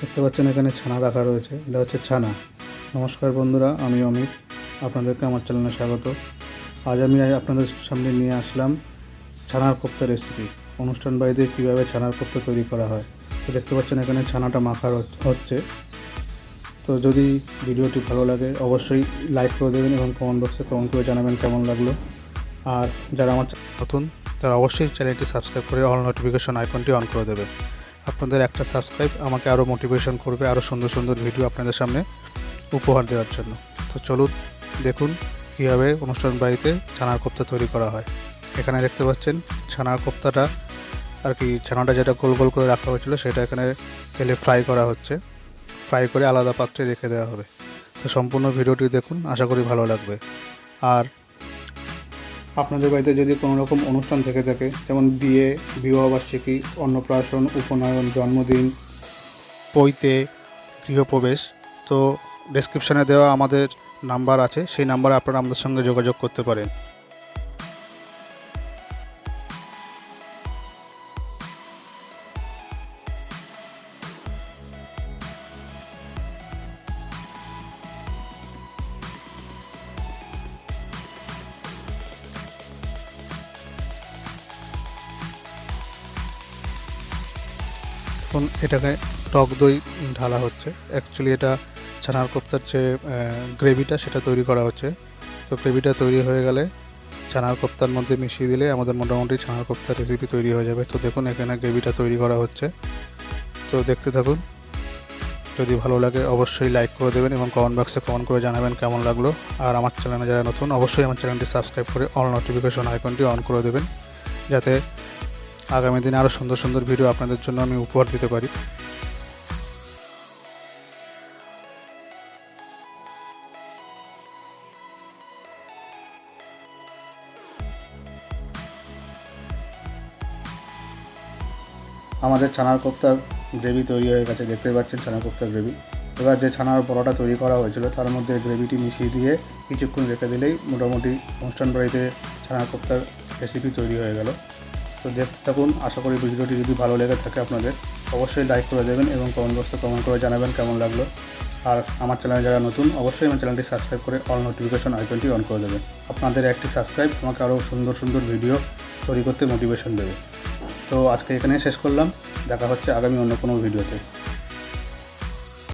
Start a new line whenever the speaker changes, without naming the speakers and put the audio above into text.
দেখতে পাচ্ছেন এখানে ছানা রাখা রয়েছে, এটা হচ্ছে ছানা। নমস্কার বন্ধুরা, আমি অমিত, আপনাদেরকে আমার চ্যানেলে স্বাগত। আজ আমি আপনাদের সামনে নিয়ে আসলাম ছানার কোপ্তা রেসিপি। অনুষ্ঠান বাড়িতে কীভাবে ছানার কোপ্তা তৈরি করা হয়, তো দেখতে পাচ্ছেন এখানে ছানাটা মাখা হচ্ছে। তো যদি ভিডিওটি ভালো লাগে অবশ্যই লাইক করে দেবেন এবং কমেন্ট বক্সে কমেন্ট করে জানাবেন কেমন লাগলো। আর যারা আমার নতুন তারা অবশ্যই চ্যানেলটি সাবস্ক্রাইব করে অল নোটিফিকেশন আইকনটি অন করে দেবে। আপনাদের একটা সাবস্ক্রাইব আমাকে আরও মোটিভেশন করবে আরও সুন্দর সুন্দর ভিডিও আপনাদের সামনে উপহার দেওয়ার জন্য। তো চলুন দেখুন কীভাবে অনুষ্ঠান বাড়িতে ছানার কোপ্তা তৈরি করা হয়। এখানে দেখতে পাচ্ছেন ছানার কোপ্তাটা আর কি, ছানাটা যেটা গোল গোল করে রাখা হয়েছিল সেটা এখানে তেলে ফ্রাই করা হচ্ছে। ফ্রাই করে আলাদা পাত্রে রেখে দেওয়া হবে। তো সম্পূর্ণ ভিডিওটি দেখুন, আশা করি ভালো লাগবে। আর আপনাদের বাড়িতে যদি কোনো রকম অনুষ্ঠান থেকে থাকে, যেমন বিয়ে, বিবাহবার্ষিকী, অন্নপ্রাশন, উপনয়ন, জন্মদিন, পৈতে, গৃহপ্রবেশ, তো ডেসক্রিপশানে দেওয়া আমাদের নাম্বার আছে, সেই নাম্বারে আপনারা আমাদের সঙ্গে যোগাযোগ করতে পারেন। এখন এটাকে টক দই ঢালা হচ্ছে। অ্যাকচুয়ালি এটা ছানার কোপ্তার যে গ্রেভিটা সেটা তৈরি করা হচ্ছে। তো গ্রেভিটা তৈরি হয়ে গেলে ছানার কোপ্তার মধ্যে মিশিয়ে দিলে আমাদের মোটামুটি ছানার কোপ্তার রেসিপি তৈরি হয়ে যাবে। তো দেখুন এখানে গ্রেভিটা তৈরি করা হচ্ছে, তো দেখতে থাকুন। যদি ভালো লাগে অবশ্যই লাইক করে দেবেন এবং কমেন্ট বক্সে কমেন্ট করে জানাবেন কেমন লাগলো। আর আমার চ্যানেলে যারা নতুন অবশ্যই আমার চ্যানেলটি সাবস্ক্রাইব করে অল নোটিফিকেশন আইকনটি অন করে দেবেন, যাতে আগামী দিনে আরও সুন্দর সুন্দর ভিডিও আপনাদের জন্য আমি উপহার দিতে পারি। আমাদের ছানার কোপ্তার গ্রেভি তৈরি হয়ে গেছে, দেখতে পাচ্ছেন ছানার কোপ্তার গ্রেভি। এবার যে ছানার বড়াটা তৈরি করা হয়েছিল তার মধ্যে গ্রেভিটি মিশিয়ে দিয়ে কিছুক্ষণ রেখে দিলেই মোটামুটি অনুষ্ঠান বাড়িতে ছানার কোপ্তার রেসিপি তৈরি হয়ে গেল। তো দেখতে থাকুন, আশা করি ভিডিওটি যদি ভালো লেগে থাকে আপনাদের অবশ্যই লাইক করে দেবেন এবং কমেন্ট বক্সে কমেন্ট করে জানাবেন কেমন লাগলো। আর আমার চ্যানেলে যারা নতুন অবশ্যই আমার চ্যানেলটি সাবস্ক্রাইব করে অল নোটিফিকেশন আইকনটি অন করে দেবেন। আপনাদের একটি সাবস্ক্রাইব আমাকে আরও সুন্দর সুন্দর ভিডিও তৈরি করতে মোটিভেশন দেবে। তো আজকে এখানেই শেষ করলাম, দেখা হচ্ছে আগামী অন্য কোনো ভিডিওতে।